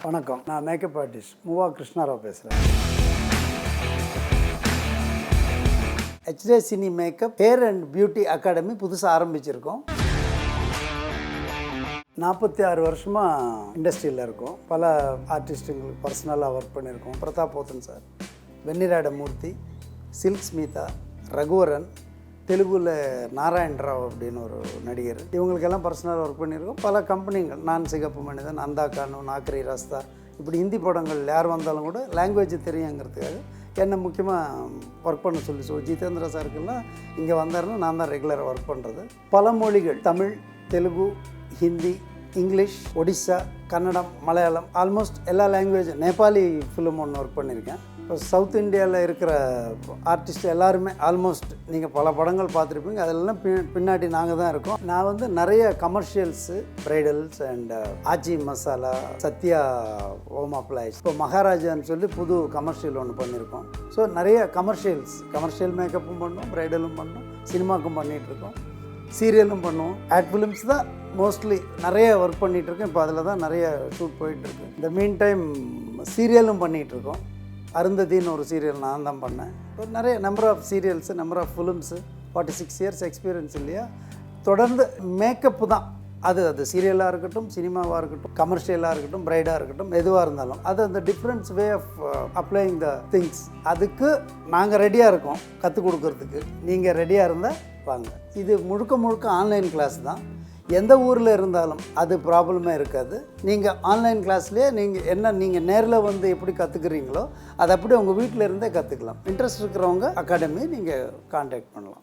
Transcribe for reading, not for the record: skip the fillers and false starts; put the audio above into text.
வணக்கம், நான் makeup artist Krishna Rao பேசுகிறேன். Cine makeup hair and beauty academy புதுசாக ஆரம்பிச்சிருக்கோம். 46 வருஷமாக இண்டஸ்ட்ரியில் இருக்கோம். பல ஆர்டிஸ்ட்டுங்களுக்கு பர்சனலாக ஒர்க் பண்ணியிருக்கோம். பிரதாப் போத்தன் சார், வெண்ணிராட மூர்த்தி, சில்க் ஸ்மிதா, ரகுவரன், தெலுங்குல நாராயண் ராவ் அப்படின்னு ஒரு நடிகர், இவங்களுக்கெல்லாம் பர்சனலாக ஒர்க் பண்ணியிருக்கோம். பல கம்பெனிகள், நான் சிகப்பு மனிதன், அந்தா கானு, நாக்கரி ராஸ்தா, இப்படி ஹிந்தி படங்கள் யார் வந்தாலும் கூட லாங்குவேஜ் தெரியுங்கிறதுக்காக என்னை முக்கியமாக ஒர்க் பண்ண சொல்லி ஜிதேந்திர சாருக்கெல்லாம் இங்கே வந்தாருன்னா நான் தான் ரெகுலராக ஒர்க் பண்ணுறது. பல மொழிகள், தமிழ், தெலுங்கு, ஹிந்தி, இங்கிலீஷ், ஒடிசா, கன்னடம், மலையாளம், ஆல்மோஸ்ட் எல்லா லாங்குவேஜ், நேபாளி ஃபிலிம் ஒன்று ஒர்க் பண்ணியிருக்கேன். இப்போ சவுத் இந்தியாவில் இருக்கிற ஆர்டிஸ்ட் எல்லாருமே ஆல்மோஸ்ட் நீங்கள் பல படங்கள் பார்த்துருப்பீங்க. அதெல்லாம் பின்னாடி நாங்கள் தான் இருக்கோம். நான் நிறைய commercials, bridals and Aachi masala, Sathya home appliances, இப்போ மகாராஜான்னு சொல்லி புது கமர்ஷியல் ஒன்று பண்ணியிருக்கோம். ஸோ நிறைய கமர்ஷியல் மேக்கப்பும் பண்ணோம், ப்ரைடலும் பண்ணோம், சினிமாக்கும் பண்ணிகிட்ருக்கோம், சீரியலும் பண்ணுவோம். ஆட் ஃபிலிம்ஸ் தான் மோஸ்ட்லி நிறைய ஒர்க் பண்ணிகிட்ருக்கோம். இப்போ அதில் தான் நிறைய ஷூட் போயிட்டுருக்கு. இந்த மீன் டைம் சீரியலும் பண்ணிகிட்ருக்கோம். அருந்ததின்னு ஒரு சீரியல் நான் தான் பண்ணேன். இப்போ நிறைய number of serials, number of films, 46 years experience இல்லையா. தொடர்ந்து மேக்கப்பு தான், அது சீரியலாக இருக்கட்டும், சினிமாவாக இருக்கட்டும், கமர்ஷியலாக இருக்கட்டும், ப்ரைடாக இருக்கட்டும், எதுவாக இருந்தாலும் அது அந்த different way of applying the things. அதுக்கு நாங்கள் ரெடியாக இருக்கோம் கற்றுக் கொடுக்கறதுக்கு. நீங்கள் ரெடியாக இருந்தால் வாங்க. இது முழுக்க ஆன்லைன் கிளாஸ் தான். எந்த ஊரில் இருந்தாலும் அது ப்ராப்ளமே இருக்காது. நீங்கள் ஆன்லைன் கிளாஸ்லேயே நீங்கள் நேரில் வந்து எப்படி கற்றுக்குறீங்களோ அதை அப்படியே உங்கள் வீட்டில் இருந்தே கற்றுக்கலாம். இன்ட்ரெஸ்ட் இருக்கிறவங்க அகாடமி நீங்கள் கான்டாக்ட் பண்ணலாம்.